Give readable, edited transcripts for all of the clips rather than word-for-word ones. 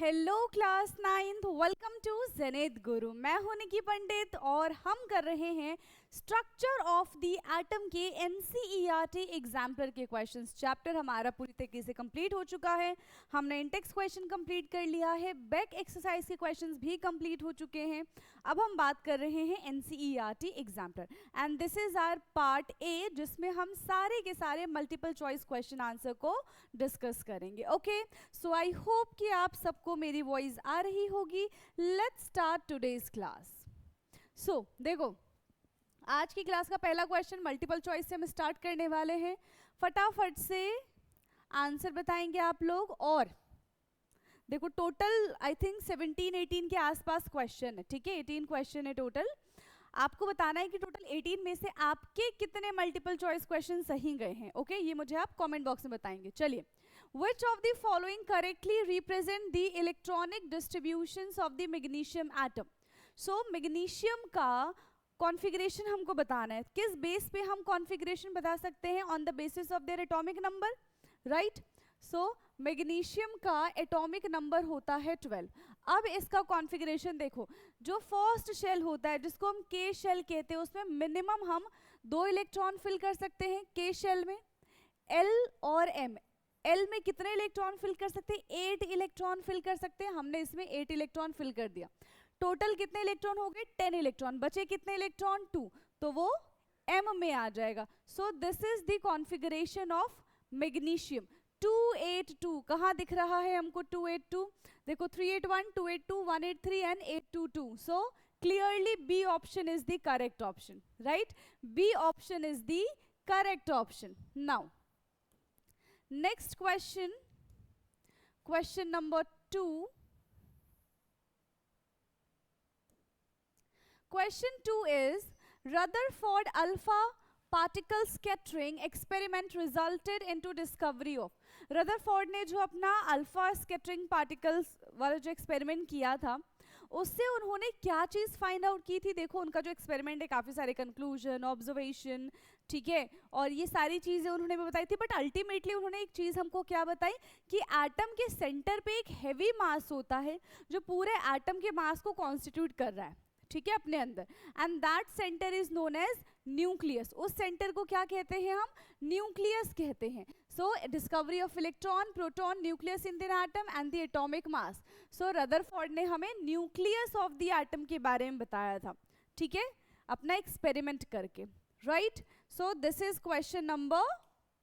Hello class 9th, welcome to Janet Guru. मैं हूं निकी पंडित और हम कर रहे हैं स्ट्रक्चर ऑफ द एटम के एनसीईआरटी एग्जाम्पलर के क्वेश्चंस। चैप्टर हमारा पूरी तरीके से कंप्लीट हो चुका है। हमने इंडेक्स क्वेश्चन कंप्लीट कर लिया है, बैक एक्सरसाइज के क्वेश्चंस भी कंप्लीट हो चुके हैं। अब हम बात कर रहे हैं NCERT exemplar and this is our part A, जिसमें हम सारे के सारे मल्टीपल चॉइस क्वेश्चन आंसर को डिस्कस करेंगे। ओके, सो आई होप कि आप सबको मेरी वॉइस आ रही होगी। Let's start today's class. So देखो, आज की क्लास का पहला क्वेश्चन मल्टीपल चॉइस से हम स्टार्ट करने वाले हैं। फटाफट से आंसर बताएंगे आप लोग। और देखो, टोटल आई थिंक 17-18 के आसपास क्वेश्चन है। ठीक है, 18 क्वेश्चन है टोटल। आपको बताना है कि टोटल 18 में से आपके कितने मल्टीपल चॉइस क्वेश्चन सही गए हैं। ओके, ये मुझे आप कमेंट बॉक्स में बताएंगे। चलिए, which of the following correctly represent the electronic distributions of the magnesium atom? So magnesium का कॉन्फ़िगरेशन हमको बताना है। किस बेस पे हम कॉन्फ़िगरेशन बता सकते हैं? On the basis of their atomic number, right. So magnesium का एटॉमिक नंबर होता है 12। अब इसका कॉन्फ़िगरेशन देखो, जो फर्स्ट शेल होता है जिसको हम के शेल कहते हैं, उसमें मिनिमम हम 2 इलेक्ट्रॉन फिल कर सकते हैं के शेल में। एल और एम, एल में कितने इलेक्ट्रॉन फिल कर सकते हैं? 8 इलेक्ट्रॉन फिल कर सकते हैं। हमने इसमें 8 इलेक्ट्रॉन फिल कर दिया। टोटल कितने इलेक्ट्रॉन हो गए? 10 इलेक्ट्रॉन। बचे कितने इलेक्ट्रॉन? 2, तो वो एम में आ जाएगा। So this is the configuration of magnesium. 282 कहाँ दिख रहा है हमको? 282 देखो, 381, 282, 183 and 822। So clearly B option is the correct option, right. B option is the correct option. Now next question, question number 2. Question 2 is Rutherford alpha particle scattering experiment resulted into discovery of. Rutherford ने जो अपना alpha scattering particles वाला जो experiment किया था, उससे उन्होंने क्या चीज़ फाइंड आउट की थी? देखो, उनका जो एक्सपेरिमेंट है काफ़ी सारे कंक्लूजन, ऑब्जर्वेशन, ठीक है, और ये सारी चीज़ें उन्होंने भी बताई थी। बट अल्टीमेटली उन्होंने एक चीज़ हमको क्या बताई कि एटम के सेंटर पे एक हैवी मास होता है जो पूरे एटम के मास को कॉन्स्टिट्यूट कर रहा है, ठीक है, अपने अंदर। And that centre is known as nucleus. उस सेंटर को क्या कहते हैं हम? न्यूक्लियस कहते हैं। So discovery of electron, proton, nucleus in the atom and the atomic mass. So Rutherford ने हमें न्यूक्लियस ऑफ द एटम के बारे में बताया था, ठीक है, अपना एक्सपेरिमेंट करके, right. So this is question number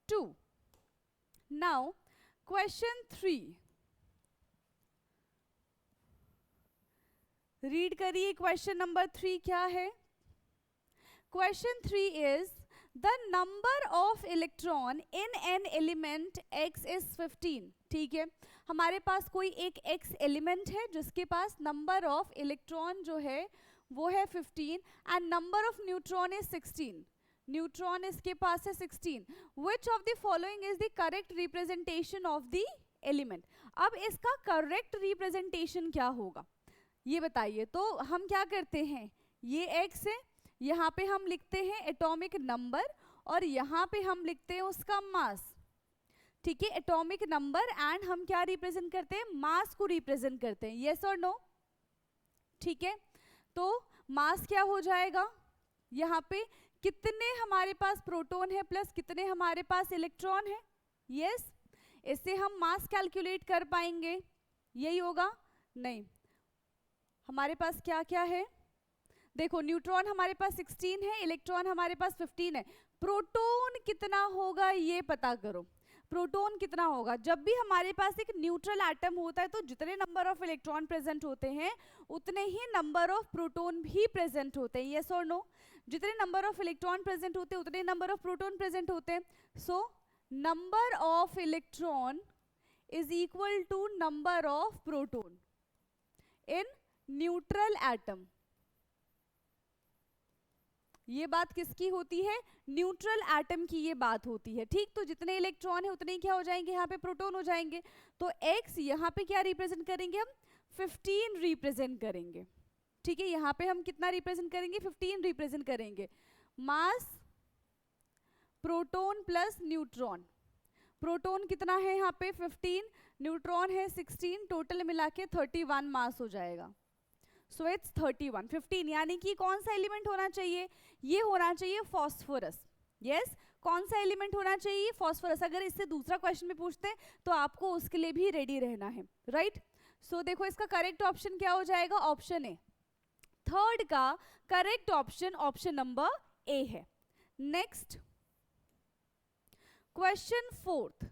2। Now question 3 read करिए। क्वेश्चन नंबर 3 क्या है? Question 3 is the number of electron in an element x is 15। ठीक है, हमारे पास कोई एक x एलिमेंट है जिसके पास नंबर ऑफ इलेक्ट्रॉन जो है वो है 15 and number of neutron is 16। Neutron इसके पास है 16। विच of the following is the correct representation of the element? अब इसका करेक्ट रिप्रेजेंटेशन क्या होगा ये बताइए। तो हम क्या करते हैं, ये x है, यहाँ पे हम लिखते हैं एटॉमिक नंबर और यहाँ पे हम लिखते हैं उसका मास, ठीक है। एटॉमिक नंबर एंड हम क्या रिप्रेजेंट करते हैं? मास को रिप्रेजेंट करते हैं। यस और नो? ठीक है, तो मास क्या हो जाएगा? यहाँ पे कितने हमारे पास प्रोटॉन है प्लस कितने हमारे पास इलेक्ट्रॉन है? यस, इससे हम मास कैलकुलेट कर पाएंगे, यही होगा? नहीं, हमारे पास क्या क्या है? देखो, न्यूट्रॉन हमारे पास 16 है, इलेक्ट्रॉन हमारे पास 15 है। प्रोटॉन कितना होगा ये पता करो। प्रोटॉन कितना होगा? जब भी हमारे पास एक न्यूट्रल एटम होता है तो जितने नंबर ऑफ इलेक्ट्रॉन प्रेजेंट होते हैं उतने ही नंबर ऑफ प्रोटॉन भी प्रेजेंट होते हैं। यस और नो? जितने नंबर ऑफ इलेक्ट्रॉन प्रेजेंट होते हैं उतने नंबर ऑफ प्रोटॉन प्रेजेंट होते हैं। So number of electron is equal to number of proton in neutral atom. ये बात किसकी होती है? न्यूट्रल एटम की ये बात होती है, ठीक। तो जितने इलेक्ट्रॉन है उतने क्या हो जाएंगे? यहाँ पे प्रोटॉन हो जाएंगे। तो x यहाँ पे क्या रिप्रेजेंट करेंगे हम? 15 रिप्रेजेंट करेंगे, ठीक है। यहाँ पे हम कितना रिप्रेजेंट करेंगे? 15 रिप्रेजेंट करेंगे। मास प्रोटॉन प्लस न्यूट्रॉन, प्रोटॉन कितना है यहाँ पे 15, न्यूट्रॉन है 16, टोटल मिला के 31 मास हो जाएगा. So it's 31. 15 यानी कि कौन सा एलिमेंट होना चाहिए, ये होना चाहिए फॉस्फोरस. यस, कौन सा एलिमेंट होना चाहिए, फॉस्फोरस. अगर इससे दूसरा क्वेश्चन भी पूछते हैं तो आपको उसके लिए भी रेडी रहना है, राइट. सो देखो इसका करेक्ट ऑप्शन क्या हो जाएगा, ऑप्शन ए. थर्ड का correct option option number A है. Next question fourth.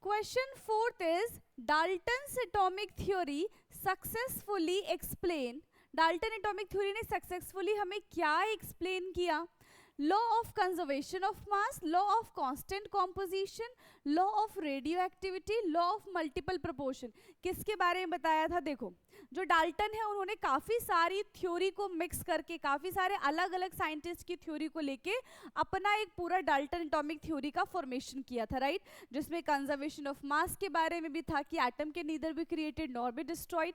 Question fourth is Dalton's atomic theory successfully explain. Dalton atomic theory ने successfully हमें क्या explain किया, law of conservation of mass, law of constant composition, law of radioactivity, law of multiple proportion. किसके बारे में बताया था, देखो जो डाल्टन है उन्होंने काफ़ी सारी थ्योरी को मिक्स करके, काफ़ी सारे अलग अलग साइंटिस्ट की थ्योरी को लेके अपना एक पूरा डाल्टन एटॉमिक थ्योरी का फॉर्मेशन किया था, राइट. जिसमें कंजर्वेशन ऑफ मास के बारे में भी था कि एटम के नीदर भी क्रिएटेड नॉर भी डिस्ट्रॉयड,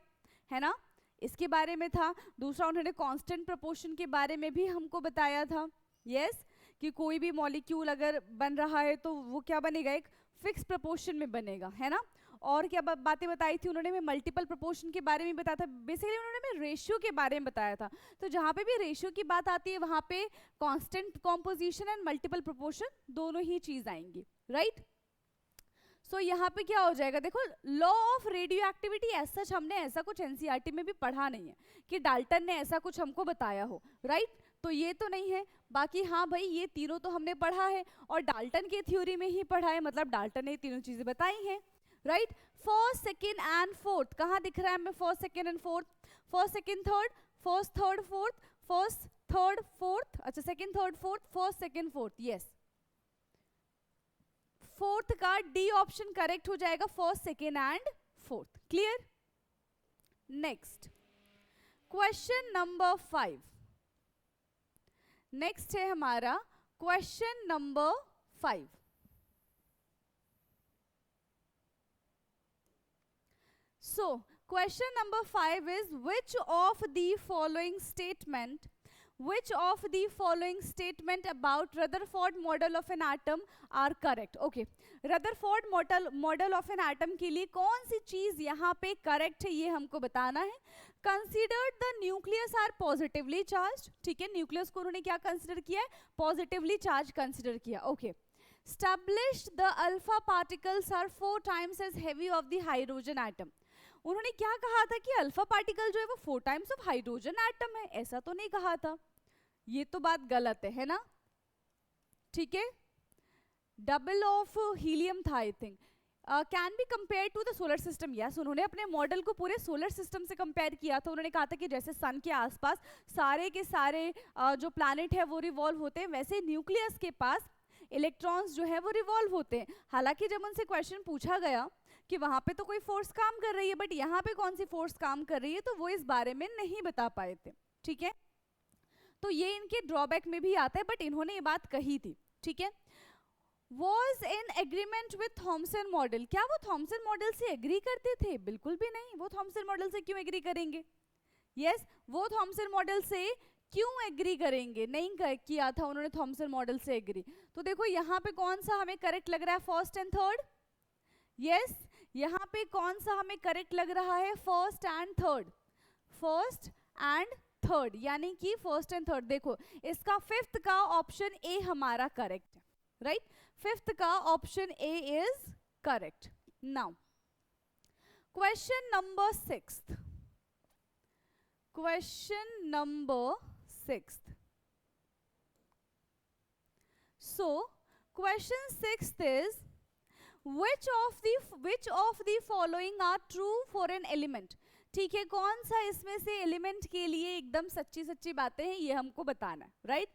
है ना, इसके बारे में था. दूसरा उन्होंने कांस्टेंट प्रोपोर्शन के बारे में भी हमको बताया था. यस, कि कोई भी मॉलिक्यूल अगर बन रहा है तो वो क्या बनेगा, एक फिक्स प्रोपोर्शन में बनेगा, है ना. और क्या बातें बताई थी उन्होंने, मल्टीपल प्रोपोर्शन के बारे में बताया था. बेसिकली उन्होंने रेशियो के बारे में बताया था. तो जहाँ पे भी रेशियो की बात आती है वहाँ पे constant composition and multiple proportion दोनों ही चीज आएंगी, राइट. सो यहाँ पे क्या हो जाएगा, देखो लॉ ऑफ रेडियो एक्टिविटी ऐसा हमने ऐसा कुछ एनसीईआरटी में भी पढ़ा नहीं है कि डाल्टन ने ऐसा कुछ हमको बताया हो, राइट. तो ये तो नहीं है. बाकी हाँ भाई ये तीनों तो हमने पढ़ा है और डाल्टन के थ्योरी में ही पढ़ा है, मतलब डाल्टन ने तीनों चीजें बताई हैं, right. First second and fourth कहाँ दिख रहा है हमें, first second and fourth, first second third, first third fourth, first third fourth, अच्छा second third fourth, first second fourth. Yes, fourth का डी ऑप्शन करेक्ट हो जाएगा, first second and fourth. Clear. Next question number 5. Next है हमारा question number 5. So, question number 5 is which of the following statement about Rutherford model of an atom are correct? Okay, Rutherford model of an atom के लिए कौन सी चीज यहाँ पे correct है ये हमको बताना है. Considered the nucleus are positively charged. ठीक है, न्यूक्लियस को उन्होंने क्या कंसिडर किया है, पॉजिटिवली चार्ज कंसिडर किया. Okay. Established the alpha particles are 4 times as heavy of the hydrogen atom. उन्होंने क्या कहा था कि अल्फा पार्टिकल जो है वो 4 टाइम्स ऑफ हाइड्रोजन एटम है, ऐसा तो नहीं कहा था. ये तो बात गलत है ना. ठीक है, डबल ऑफ हीलियम था I think. Can be compare to the solar system. Yes, उन्होंने अपने मॉडल को पूरे सोलर सिस्टम से कंपेयर किया था. उन्होंने कहा था कि जैसे सन के आसपास सारे के सारे जो प्लैनेट है वो रिवॉल्व होते हैं, वैसे न्यूक्लियस के पास इलेक्ट्रॉन्स जो है वो रिवॉल्व होते हैं. हालांकि जब उनसे क्वेश्चन पूछा गया कि वहां पे तो कोई फोर्स काम कर रही है बट यहाँ पे कौन सी फोर्स काम कर रही है, तो वो इस बारे में नहीं बता पाए थे. ठीक है, तो ये इनके ड्रॉबैक में भी आता है, बट इन्होंने ये बात कही थी. ठीक है. Was in agreement with Thompson model. क्या वो थॉमसन मॉडल से एग्री करते थे? बिल्कुल भी नहीं. वो थॉमसन मॉडल से क्यों एग्री करेंगे? यस, वो थॉमसन मॉडल से क्यों एग्री करेंगे? नहीं किया था उन्होंने थॉमसन मॉडल से एग्री. तो देखो यहाँ पे कौन सा हमें करेक्ट लग रहा है, फर्स्ट एंड थर्ड. यस, यहाँ पे कौन सा हमें करेक्ट लग रहा है, first and third. First and third यानी कि फर्स्ट एंड थर्ड. देखो इसका फिफ्थ का ऑप्शन ए हमारा करेक्ट है, राइट. फिफ्थ का option A is correct. Now question number 6. Question number 6. So question 6 is which of the following are true for an element. ठीक है, कौन सा इसमें से एलिमेंट के लिए एकदम सच्ची सच्ची बातें हैं ये हमको बताना है, right.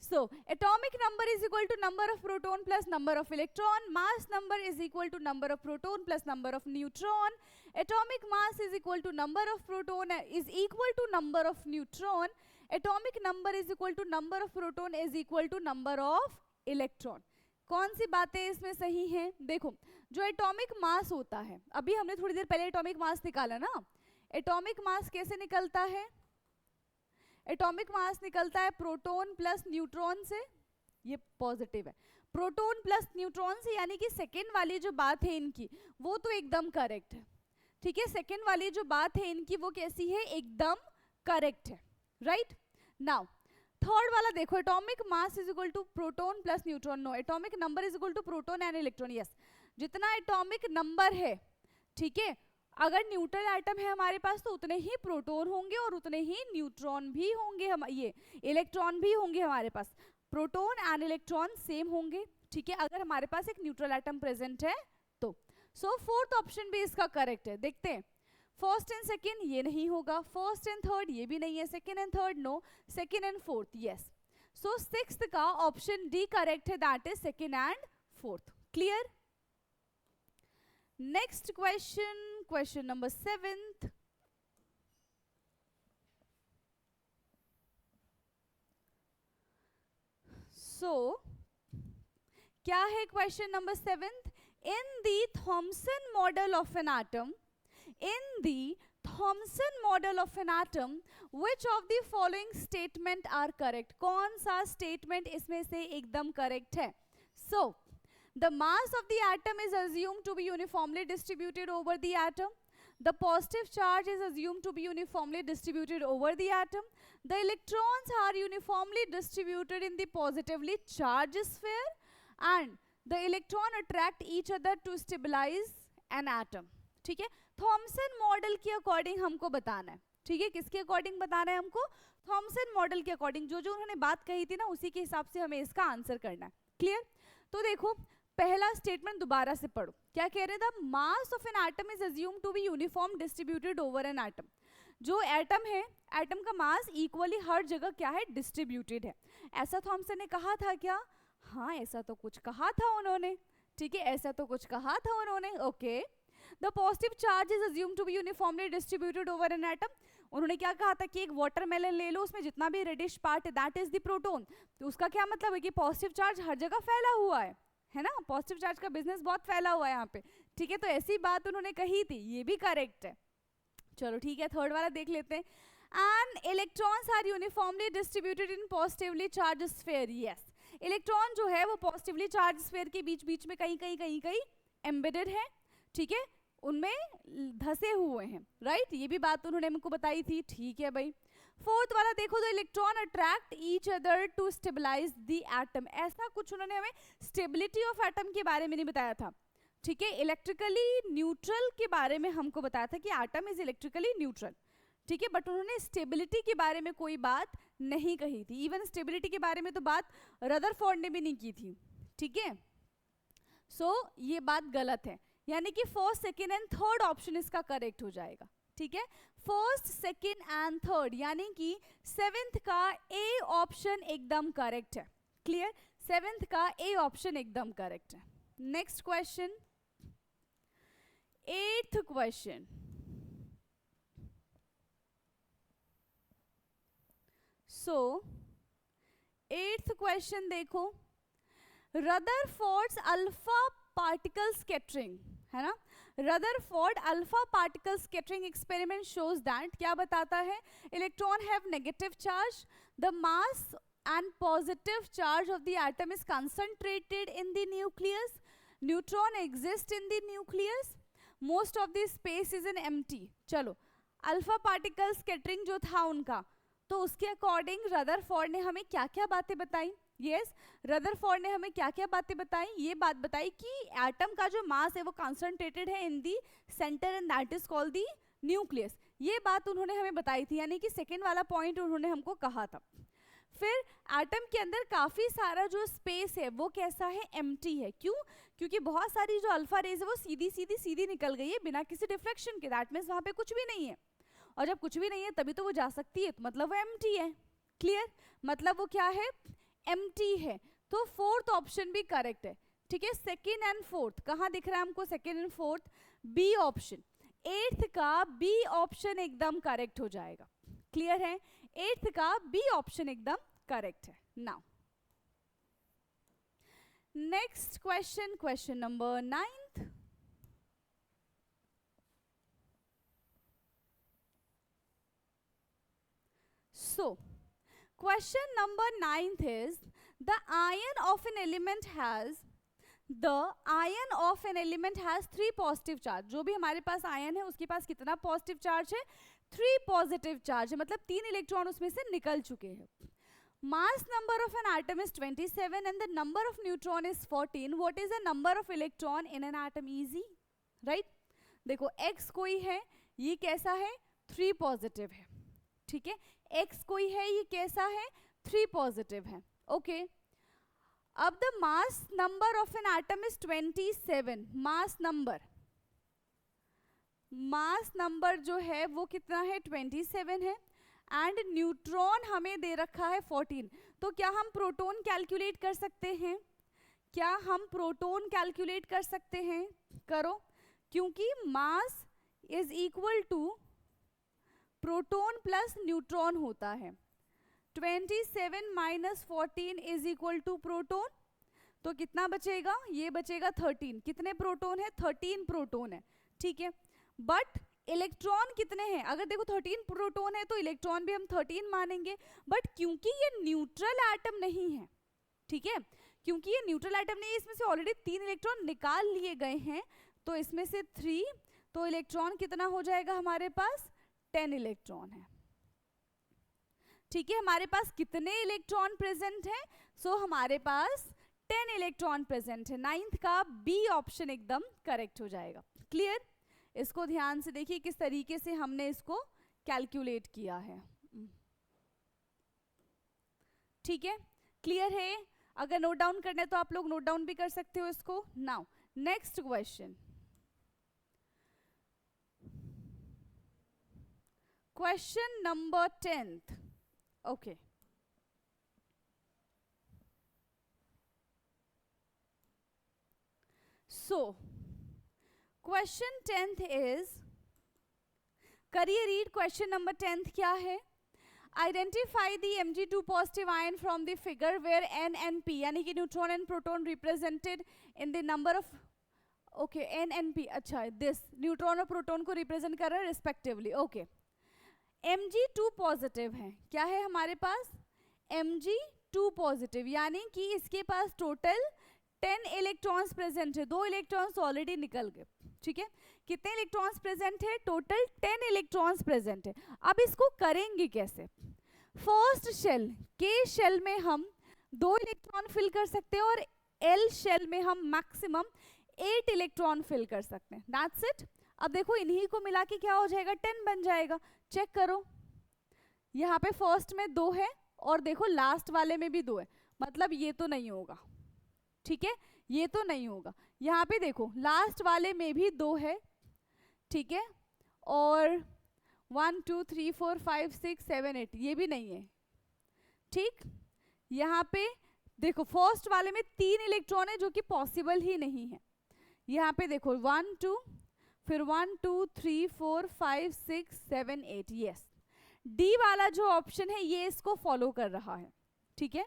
So atomic number is equal to number of proton plus number of electron. Mass number is equal to number of proton plus number of neutron. Atomic mass is equal to number of proton is equal to number of neutron. Atomic number is equal to number of proton is equal to number of electron. कौन सी बातें इसमें सही हैं? देखो जो atomic mass होता है, अभी हमने थोड़ी देर पहले एटॉमिक मास निकाला ना. एटॉमिक मास कैसे निकलता है? एटॉमिक मास निकलता है प्रोटॉन प्लस न्यूट्रॉन से, ये पॉजिटिव है, प्रोटॉन प्लस न्यूट्रॉन से, यानी कि सेकेंड वाली जो बात है इनकी वो तो एकदम करेक्ट है, ठीक है, सेकेंड वाली जो बात है इनकी वो कैसी है, एकदम करेक्ट है, राइट। नाउ थर्ड वाला देखो, atomic mass is equal to proton plus neutron, no, atomic number is equal to proton and electron, yes, जितना एटॉमिक नंबर है, ठीक है, अगर न्यूट्रल एटम है हमारे पास तो उतने ही प्रोटॉन होंगे और उतने ही न्यूट्रॉन भी होंगे, हम ये इलेक्ट्रॉन भी होंगे हमारे पास, प्रोटॉन एंड इलेक्ट्रॉन सेम होंगे, ठीक है, अगर हमारे पास एक न्यूट्रल एटम प्रेजेंट है तो। सो फोर्थ ऑप्शन भी इसका करेक्ट है, देखते हैं, फर्स्ट एंड सेकेंड ये नहीं होगा, फर्स्ट एंड थर्ड ये भी नहीं है, second and third no, second and fourth yes, so sixth का ऑप्शन डी करेक्ट है, that is second and fourth, clear. Next question, question number 7th, so क्या है question number 7th, in the Thomson model of an atom, in the Thomson model of an atom, which of the following statement are correct? कौन सा statement इसमें से एकदम correct है? So, the mass of the atom is assumed to be uniformly distributed over the atom. The positive charge is assumed to be uniformly distributed over the atom. The electrons are uniformly distributed in the positively charged sphere, and the electron attract each other to stabilize an atom. ठीक है, Thompson model के according हमको बताना है, ठीक है, किसके according बताना है हमको, थॉमसन मॉडल के अकॉर्डिंग, जो जो उन्होंने बात कही थी ना उसी के हिसाब से हमें इसका आंसर करना है, क्लियर। तो देखो पहला स्टेटमेंट दोबारा से पढ़ो, क्या कह रहे थे, mass of an atom is assume to be uniform distributed over an atom, जो एटम है, एटम का मास इक्वली हर जगह क्या है, डिस्ट्रीब्यूटेड है, ऐसा थॉमसन ने कहा था क्या, हाँ ऐसा तो कुछ कहा था उन्होंने, ठीक है, ऐसा तो कुछ कहा था उन्होंने, okay. The positive charge is assumed to be uniformly distributed over an atom. उन्होंने क्या कहा था कि एक वाटरमेलन ले लो, उसमें जितना भी रेडिश पार्ट है दैट इज द प्रोटॉन, तो उसका क्या मतलब है कि पॉजिटिव चार्ज हर जगह फैला हुआ है ना, पॉजिटिव चार्ज का बिजनेस बहुत फैला हुआ है यहाँ पे, ठीक है, तो ऐसी बात उन्होंने कही थी, ये भी करेक्ट है। चलो ठीक है, थर्ड वाला देख लेते हैं, and electrons are uniformly distributed in positively charge sphere, yes, electron जो है वो पॉजिटिवली चार्ज स्फीयर के बीच बीच में कहीं कहीं कहीं कहीं एम्बेडेड है, ठीक है, उनमें धसे हुए हैं, राइट, ये भी बात उन्होंने हमको बताई थी, ठीक है भाई। फोर्थ वाला देखो, the electron attract each other to stabilise the atom, ऐसा कुछ उन्होंने हमें स्टेबिलिटी ऑफ एटम के बारे में नहीं बताया था, ठीक है, इलेक्ट्रिकली न्यूट्रल के बारे में हमको बताया था कि एटम इज इलेक्ट्रिकली न्यूट्रल, ठीक है, बट उन्होंने स्टेबिलिटी के बारे में कोई बात नहीं कही थी, इवन स्टेबिलिटी के बारे में तो बात रदरफोर्ड ने भी नहीं की थी, ठीक है, सो ये बात गलत है, यानी कि first second and third option इसका करेक्ट हो जाएगा, ठीक है, फर्स्ट सेकेंड एंड थर्ड, यानी कि सेवेंथ का ए ऑप्शन एकदम करेक्ट है, क्लियर, सेवेंथ का ए ऑप्शन एकदम करेक्ट है। नेक्स्ट क्वेश्चन, 8th क्वेश्चन, सो 8th क्वेश्चन देखो, रदरफोर्ड्स अल्फा पार्टिकल स्कैटरिंग, है ना, Rutherford alpha particle scattering experiment shows that, क्या बताता है, electron have negative charge, the mass and positive charge of the atom is concentrated in the nucleus, neutron exist in the nucleus, most of the space is in empty. चलो alpha particle scattering जो था उनका, तो उसके according Rutherford ने हमें क्या क्या बातें बताई, यस, रदरफोर्ड ने हमें क्या क्या बातें बताई, ये बात बताई कि एटम का जो मास है वो कंसंट्रेटेड है in the centre and that is called the nucleus, ये बात उन्होंने हमें बताई थी, यानी कि सेकेंड वाला पॉइंट उन्होंने हमको कहा था। फिर एटम के अंदर काफी सारा जो स्पेस है वो कैसा है, एम्प्टी है, क्यों, क्योंकि बहुत सारी जो अल्फा रेज है वो सीधी सीधी सीधी निकल गई है बिना किसी डिफ्लेक्शन के, दैट मीन्स वहां पे कुछ भी नहीं है, और जब कुछ भी नहीं है तभी तो वो जा सकती है, तो मतलब वो एम्प्टी है, क्लियर, मतलब वो क्या है, एम्प्टी है, तो फोर्थ ऑप्शन भी करेक्ट है, ठीक है, सेकेंड एंड फोर्थ कहाँ दिख रहा है हमको, second and fourth B option, 8th का बी ऑप्शन एकदम करेक्ट हो जाएगा, क्लियर है, 8th का बी ऑप्शन एकदम करेक्ट है। Now next question, question number 9th, so Question number 9 is the ion of an element has 3 positive charge. जो भी हमारे पास आयन है उसके पास कितना पॉजिटिव चार्ज है? 3 पॉजिटिव चार्ज है, मतलब 3 इलेक्ट्रॉन उसमें से निकल चुके हैं. Mass number of an atom is 27 and the number of neutron is 14. What is the number of electron in an atom? Easy, right? देखो x कोई है, ये कैसा है? 3 पॉजिटिव है. ठीक है, x कोई है, ये कैसा है? 3 पॉजिटिव है. ओके, अब the mass number of an atom is 27. Mass number जो है वो कितना है? 27 है. एंड न्यूट्रॉन हमें दे रखा है 14. तो क्या हम प्रोटॉन कैलकुलेट कर सकते हैं? करो, क्योंकि mass is equal to proton plus neutron होता है. 27 minus 14 is equal to proton. तो कितना बचेगा? ये बचेगा 13. कितने प्रोटॉन है? 13 प्रोटॉन है. ठीक है, बट इलेक्ट्रॉन कितने हैं? अगर देखो 13 प्रोटॉन है तो इलेक्ट्रॉन भी हम 13 मानेंगे. बट क्योंकि ये न्यूट्रल एटम नहीं है, ठीक है, क्योंकि ये न्यूट्रल एटम नहीं है, इसमें से ऑलरेडी 3 इलेक्ट्रॉन निकाल लिए गए हैं, तो इसमें से 3, तो इलेक्ट्रॉन कितना हो जाएगा हमारे पास? 10 इलेक्ट्रॉन है. ठीक है, हमारे पास कितने इलेक्ट्रॉन प्रेजेंट है? सो हमारे पास 10 इलेक्ट्रॉन प्रेजेंट है. 9th का बी ऑप्शन एकदम करेक्ट हो जाएगा. क्लियर? इसको ध्यान से देखिए किस तरीके से हमने इसको कैलकुलेट किया है. ठीक है, क्लियर है? अगर नोट डाउन करना है तो आप लोग नोट डाउन भी कर सकते हो इसको. Now next question, question number 10th. Okay, so question 10th is, करिए रीड. क्वेश्चन नंबर 10th क्या है? Identify the Mg2 positive ion from the figure where N and P, यानी कि neutron and proton represented in the number of, okay, N and P. अच्छा, this neutron और proton को represent कर रहे हैं रिस्पेक्टिवली. ओके, Mg2 पॉजिटिव है. क्या है हमारे पास? Mg2 पॉजिटिव, यानी कि इसके पास टोटल 10 इलेक्ट्रॉन्स प्रेजेंट है. 2 इलेक्ट्रॉन्स ऑलरेडी निकल गए. ठीक है, कितने इलेक्ट्रॉन्स प्रेजेंट है? टोटल 10 इलेक्ट्रॉन्स प्रेजेंट है. अब इसको करेंगे कैसे? फर्स्ट शेल, के शेल में हम 2 इलेक्ट्रॉन फिल कर सकते हैं और एल शेल में हम मैक्सिमम 8 इलेक्ट्रॉन फिल कर सकते हैं. That's it. अब देखो इन्हीं को मिला के क्या हो जाएगा? 10 बन जाएगा. चेक करो, यहाँ पे फर्स्ट में 2 है और देखो लास्ट वाले में भी 2 है, मतलब ये तो नहीं होगा. ठीक है, ये तो नहीं होगा. यहाँ पे देखो लास्ट वाले में भी 2 है. ठीक है, और 1 2 3 4 5 6 7 8 ये भी नहीं है. ठीक, यहाँ पे देखो फर्स्ट वाले में 3 इलेक्ट्रॉन है जो कि पॉसिबल ही नहीं है. यहाँ पे देखो 1 2, फिर 1 2 3 4 5 6 7 8. यस, डी वाला जो ऑप्शन है ये इसको फॉलो कर रहा है. ठीक है,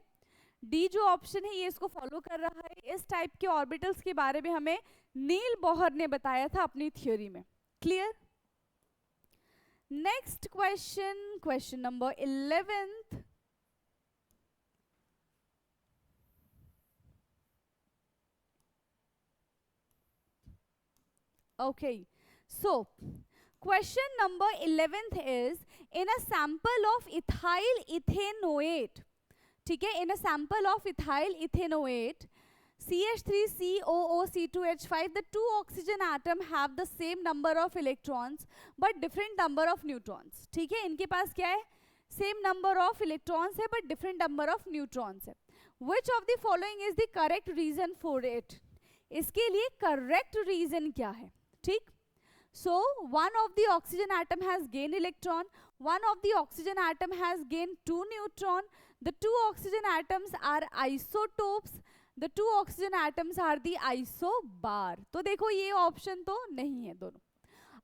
डी जो ऑप्शन है ये इसको फॉलो कर रहा है. इस टाइप के ऑर्बिटल्स के बारे में हमें नील बोहर ने बताया था अपनी थ्योरी में. Clear? Next question, question number 11th. Okay, so question number 11th is, in a sample of ethyl ethanoate, ठीक है, in a sample of ethyl ethanoate CH3COO-C2H5, the 2 oxygen atom have the same number of electrons but different number of neutrons. ठीक है, इनके पास क्या है? Same number of electrons है but different number of neutrons है. Which of the following is the correct reason for it? इसके लिए करेक्ट रीजन क्या है? ठीक, so one of the oxygen atom has gained electron, one of the oxygen atom has gained 2 neutron, the 2 oxygen atoms are isotopes, the 2 oxygen atoms are the isobar. तो देखो ये option तो नहीं है दोनों.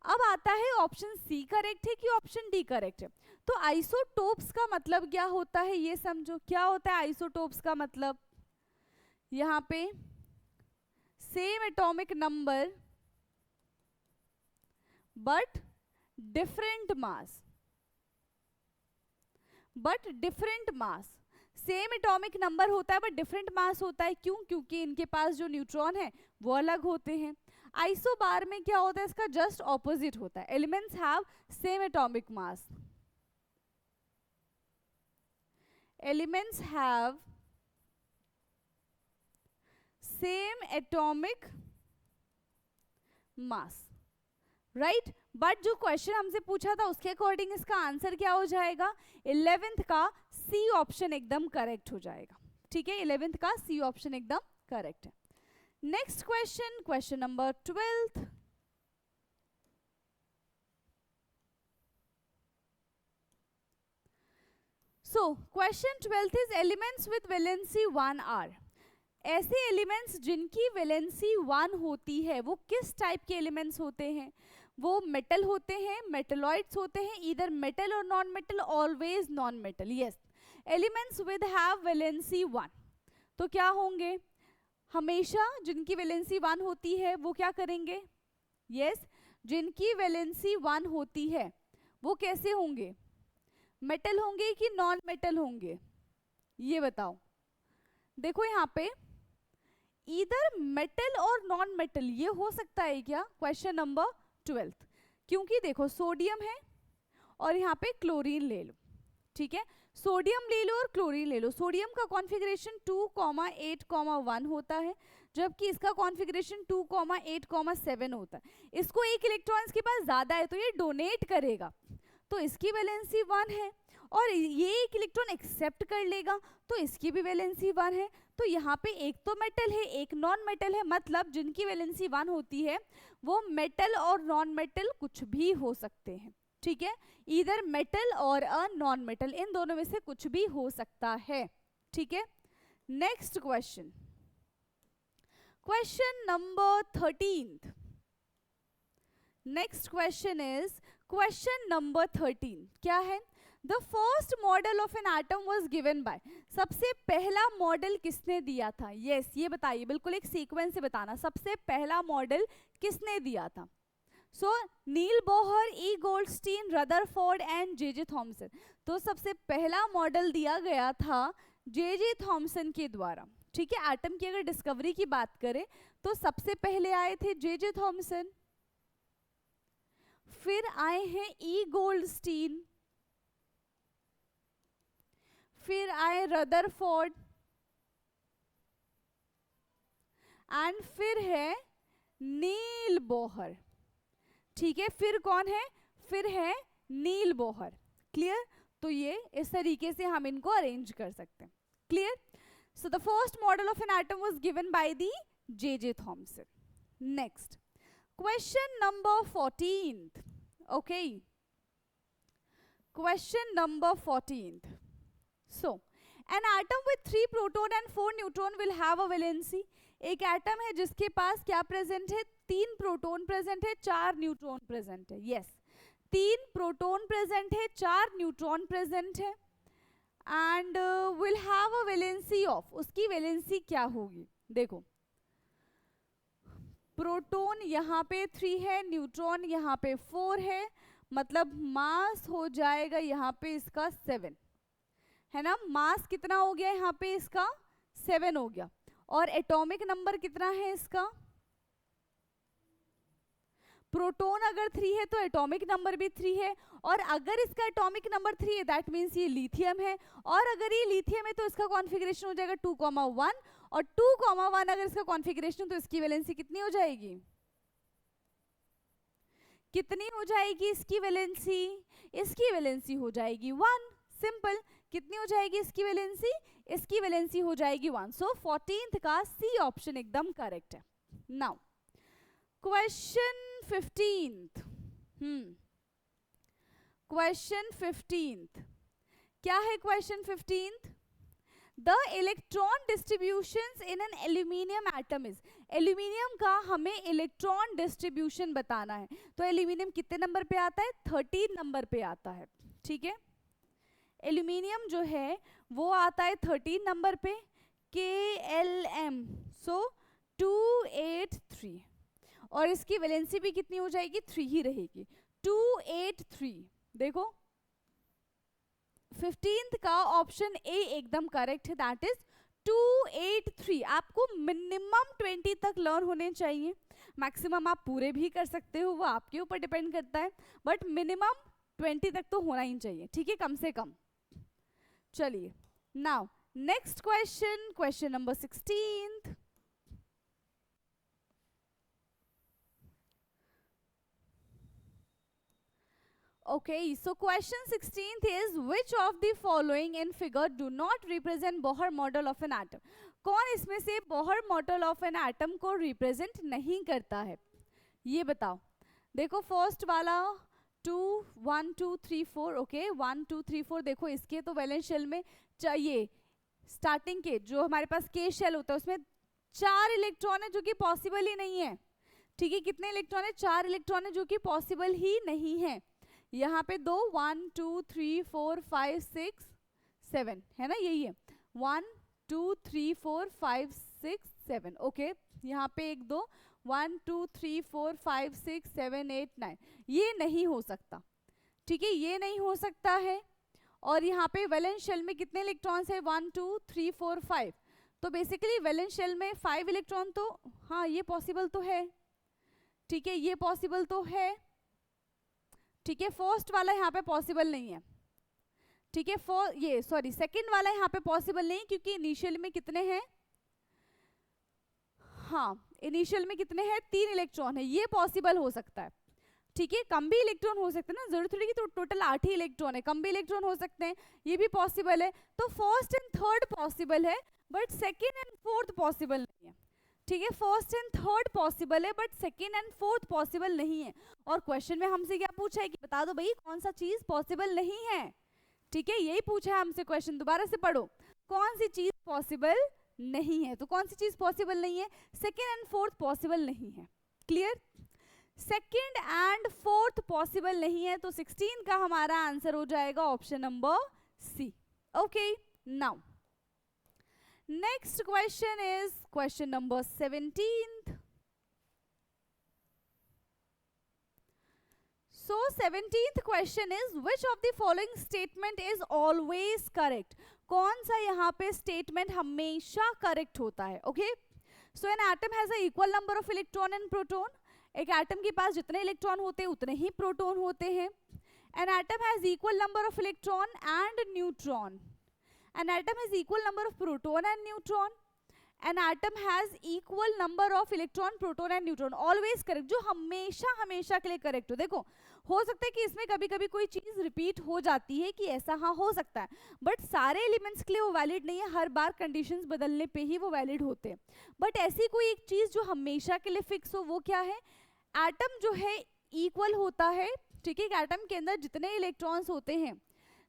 अब आता है ऑप्शन सी करेक्ट है कि ऑप्शन डी करेक्ट है. तो आइसोटोप्स का मतलब क्या होता है ये समझो. क्या होता है आइसोटोप्स का मतलब? यहाँ पे same atomic number but different mass. But different mass. Same atomic number होता है बट डिफरेंट मास होता है, क्यों? क्योंकि इनके पास जो न्यूट्रॉन है वो अलग होते हैं। आइसोबार में क्या होता है, इसका जस्ट ऑपोजिट होता है, elements have same atomic mass, elements have same atomic mass, right. But जो क्वेश्चन हमसे पूछा था उसके अकॉर्डिंग इसका आंसर क्या हो जाएगा, 11th का सी ऑप्शन एकदम करेक्ट हो जाएगा, ठीक है। 11th का सी ऑप्शन एकदम करेक्ट है। Next question, question number 12th। So question 12th is elements with valency 1 are. ऐसे एलिमेंट्स जिनकी वैलेंसी 1 होती है वो किस टाइप के एलिमेंट्स होते हैं? वो मेटल होते हैं, मेटलॉइड्स होते हैं, इधर मेटल और non metal, always non metal. Yes, elements with have valency 1 तो क्या होंगे? हमेशा जिनकी वैलेंसी 1 होती है वो क्या करेंगे? यस, जिनकी वैलेंसी 1 होती है वो कैसे होंगे? मेटल होंगे कि नॉन मेटल होंगे? ये बताओ। देखो यहाँ पे इधर मेटल और नॉन मेटल ये हो सकता है क्या? क्वेश्चन नंबर 12, क्योंकि देखो सोडियम है और यहाँ पे क्लोरीन ले लो, ठीक है। सोडियम ले लो और क्लोरीन ले लो। सोडियम का कॉन्फ़िगरेशन 2,8,1 होता है, जबकि इसका कॉन्फ़िगरेशन 2,8,7 होता है। इसको एक इलेक्ट्रॉन के पास ज़्यादा है तो ये डोनेट करेगा, तो इसकी वैलेंसी 1 है, और ये एक इलेक्ट्रॉन एक्सेप्ट कर लेगा तो इसकी भी वैलेंसी 1 है। तो यहाँ पे एक तो मेटल है एक नॉन मेटल है, मतलब जिनकी वैलेंसी 1 होती है वो मेटल और नॉन मेटल कुछ भी हो सकते हैं, ठीक है। इधर मेटल और अ नॉन मेटल, इन दोनों में से कुछ भी हो सकता है, ठीक है। Next question, question number 13। Next question is question number 13। क्या है? The first model of an atom was given by. सबसे पहला मॉडल किसने दिया था? यस, ये बताइए, बिल्कुल एक सीक्वेंस से बताना। सबसे पहला मॉडल किसने दिया था? So Neil Bohr, E Goldstein, Rutherford and J Thomson. तो सबसे पहला मॉडल दिया गया था जे थॉमसन के द्वारा, ठीक है। एटम की अगर डिस्कवरी की बात करें तो सबसे पहले आए थे जे थॉमसन, फिर आए हैं ई गोल्डस्टीन, फिर आए रदरफोर्ड एंड फिर है नील बोहर, ठीक है। फिर कौन है? फिर है नील बोहर। क्लियर? तो ये इस तरीके से हम इनको अरेंज कर सकते हैं। Clear? So the first model of an atom was given by the J Thomson. Next question number 14th। Okay, question number 14th। So, an atom with 3 proton and 4 neutron will have a valency। एक atom है जिसके पास क्या present है? 3 proton present है, 4 neutron present है। Yes, 3 proton present है, 4 neutron present है, and will have a valency of. उसकी वैलेंसी क्या होगी? देखो, प्रोटॉन यहाँ पे 3 है, न्यूट्रॉन यहाँ पे 4 है, मतलब मास हो जाएगा यहाँ पे इसका 7, है ना। मास कितना हो गया यहाँ पे इसका? 7 हो गया। और एटॉमिक नंबर कितना है इसका? प्रोटॉन अगर 3 है तो एटॉमिक नंबर भी 3 है, और अगर इसका एटॉमिक नंबर 3 है दैट मीन्स ये लिथियम है, और अगर ये लिथियम है तो इसका कॉन्फ़िगरेशन हो जाएगा 2,1, और 2,1 अगर इसका कॉन्फ़िगरेशन तो इसकी वैलेंसी कितनी हो जाएगी? कितनी हो जाएगी इसकी वैलेंसी? इसकी वैलेंसी हो जाएगी 1। सिंपल। कितनी हो जाएगी इसकी वैलेंसी? इसकी वैलेंसी हो जाएगी 1। सो 14th का सी ऑप्शन एकदम करेक्ट है। Now question 15th। Question 15th क्या है? Question 15th, the electron distributions in an aluminium atom is. Aluminium का हमें इलेक्ट्रॉन डिस्ट्रीब्यूशन बताना है, तो एल्यूमिनियम कितने नंबर पे आता है? 13 नंबर पे आता है, ठीक है। एल्यूमिनियम जो है वो आता है 13 नंबर पे, KLm, सो 283, और इसकी वैलेंसी भी कितनी हो जाएगी? 3 ही रहेगी, 283। देखो 15th का ऑप्शन ए एकदम करेक्ट है, दैट इज 283। आपको मिनिमम 20 तक लर्न होने चाहिए, मैक्सिमम आप पूरे भी कर सकते हो, वो आपके ऊपर डिपेंड करता है, बट मिनिमम 20 तक तो होना ही चाहिए, ठीक है, कम से कम। चलिए now next question, question number 16th। Okay, so question 16th is which of the following in figure do not represent Bohr model of an atom? कौन इसमें से Bohr model of an atom को represent नहीं करता है, ये बताओ। देखो फर्स्ट वाला 2 1 2 3 4, ओके 1 2 3 4, देखो इसके तो वैलेंस शेल में चाहिए स्टार्टिंग के जो हमारे पास के शेल होता है उसमें 4 इलेक्ट्रॉन है जो कि पॉसिबल ही नहीं है, ठीक है, कितने इलेक्ट्रॉन है, 4 इलेक्ट्रॉन है जो कि पॉसिबल ही नहीं है। यहाँ पे 2 1 2 3 4 5 6 7 है ना, यही है 1 2 3 4 5 6 7, ओके। यहाँ पे 1 2 1 2 3 4 5 6 7 8 9, ये नहीं हो सकता, ठीक है, ये नहीं हो सकता है। और यहाँ पे वैलेंस शेल में कितने इलेक्ट्रॉन्स है, 1 2 3 4 5, तो बेसिकली वैलेंस शेल में 5 इलेक्ट्रॉन, तो हाँ ये पॉसिबल तो है, ठीक है, ये पॉसिबल तो है, ठीक है। फर्स्ट वाला यहाँ पे पॉसिबल नहीं है, ठीक है, ये सॉरी सेकंड वाला यहाँ पे पॉसिबल नहीं क्योंकि इनिशियल में कितने हैं, हाँ इनिशियल में कितने हैं, 3 इलेक्ट्रॉन है, ये पॉसिबल हो सकता है, ठीक है, कम भी इलेक्ट्रॉन हो सकते हैं ना, जरूरत थोड़ी कि तो टोटल 8 ही इलेक्ट्रॉन है, कम भी इलेक्ट्रॉन हो सकते हैं, ये भी पॉसिबल है। तो फर्स्ट एंड थर्ड पॉसिबल है but second and fourth possible नहीं है, ठीक है, फर्स्ट एंड थर्ड पॉसिबल है but second and fourth possible नहीं है। और क्वेश्चन में हमसे क्या पूछा है कि बता दो भाई कौन सा चीज पॉसिबल नहीं है, ठीक है, यही पूछा है हमसे क्वेश्चन, दोबारा से पढ़ो, कौन सी चीज पॉसिबल नहीं है, तो कौन सी चीज पॉसिबल नहीं है, सेकेंड एंड फोर्थ पॉसिबल नहीं है, clear, second and fourth possible नहीं है, तो 16 का हमारा आंसर हो जाएगा option number C, okay. Now next question is question number 17th. So 17th question is which of the following statement is always correct? कौन सा यहाँ पे statement हमेशा correct होता है, okay? So an atom has a equal number of electron and proton. एक atom के पास जितने इलेक्ट्रॉन होते हैं उतने ही प्रोटॉन होते हैं. An atom has equal number of electron and neutron. An atom has equal number of proton and neutron. An atom has equal number of electron, proton and neutron. Always correct, जो हमेशा हमेशा के लिए correct हो. देखो हो सकता है कि इसमें कभी कभी कोई चीज रिपीट हो जाती है कि ऐसा हाँ हो सकता है, बट सारे एलिमेंट्स के लिए वो वैलिड नहीं है, हर बार कंडीशंस बदलने पे ही वो वैलिड होते हैं. बट ऐसी कोई एक चीज जो हमेशा के लिए फिक्स हो वो क्या है, एटम जो है इक्वल होता है. ठीक है, एटम के अंदर जितने इलेक्ट्रॉन्स होते हैं,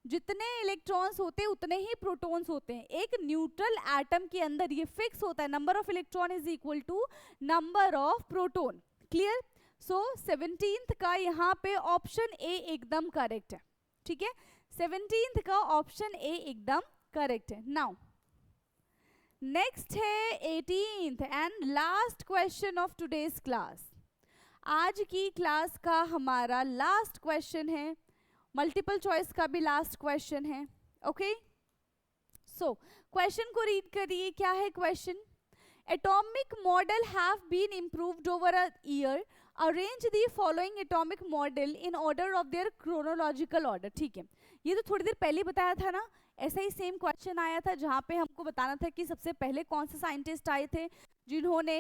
जितने इलेक्ट्रॉन्स होते हैं उतने ही प्रोटॉन्स होते हैं. एक न्यूट्रल एटम के अंदर ये फिक्स होता है, number of electron is equal to number of proton. Clear. So 17th का यहाँ पे ऑप्शन ए एकदम करेक्ट है. ठीक है, 17th का ऑप्शन ए एकदम करेक्ट है. नाउ नेक्स्ट है 18th and last question of today's class. आज की क्लास का हमारा लास्ट क्वेश्चन है, मल्टीपल चॉइस का भी लास्ट क्वेश्चन है. ओके, सो क्वेश्चन को रीड करिए. क्या है question? Atomic model have been improved over a year. Arrange the following atomic model in order of their chronological order. ठीक है, ये तो थोड़ी देर पहले बताया था ना, ऐसा ही सेम क्वेश्चन आया था जहाँ पे हमको बताना था कि सबसे पहले कौन से साइंटिस्ट आए थे जिन्होंने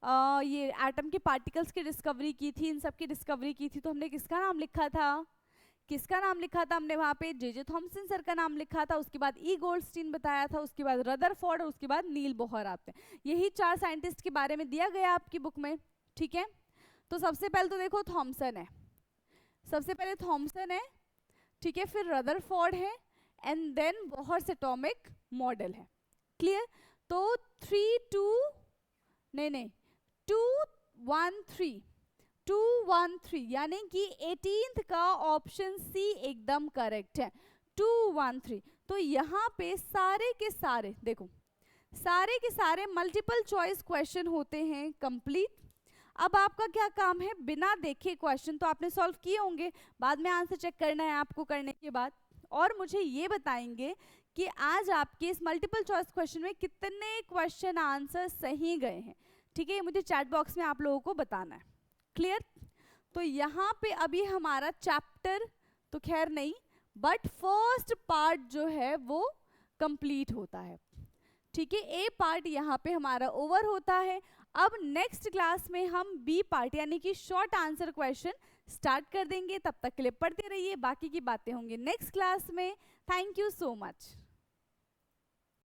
ये एटम के पार्टिकल्स की डिस्कवरी की थी, इन सब की डिस्कवरी की थी. तो हमने किसका नाम लिखा था, किसका नाम लिखा था हमने वहाँ पे? जे थॉमसन सर का नाम लिखा था. उसके बाद ई गोल्डस्टीन बताया था, उसके बाद रदरफोर्ड और उसके बाद नील बोहर आते हैं. यही 4 साइंटिस्ट के बारे में दिया गया आपकी बुक में. ठीक है, तो सबसे पहले तो देखो थॉमसन है, सबसे पहले थॉमसन है. ठीक है, फिर रदरफोर्ड है and then Bohr's atomic model है. क्लियर. तो 213 यानी कि 18th का ऑप्शन सी एकदम करेक्ट है. 213. तो यहाँ पे सारे के सारे देखो, सारे के सारे मल्टीपल चॉइस क्वेश्चन होते हैं कंप्लीट. अब आपका क्या काम है, बिना देखे क्वेश्चन तो आपने सॉल्व किए होंगे, बाद में आंसर चेक करना है आपको करने के बाद. और मुझे ये बताएंगे कि आज आपके इस मल्टीपल चॉइस क्वेश्चन में कितने क्वेश्चन आंसर सही गए हैं। ठीक है, ये मुझे चैट बॉक्स में आप लोगों को बताना है। क्लियर? तो यहाँ पे अभी हमारा चैप्टर तो खैर नहीं, बट फर्स्ट पार्ट जो है वो कंप्लीट होता है। ठीक है, ए पार्ट यहाँ पे हमारा ओवर होता है। अब नेक्स्ट क्लास में हम बी पार्ट यानी कि शॉर्ट आंसर क्वेश्चन स्टार्ट कर देंगे। तब तक के लिए पढ़ते रहिए, बाकी की बातें होंगी नेक्स्ट क्लास में। Thank you so much.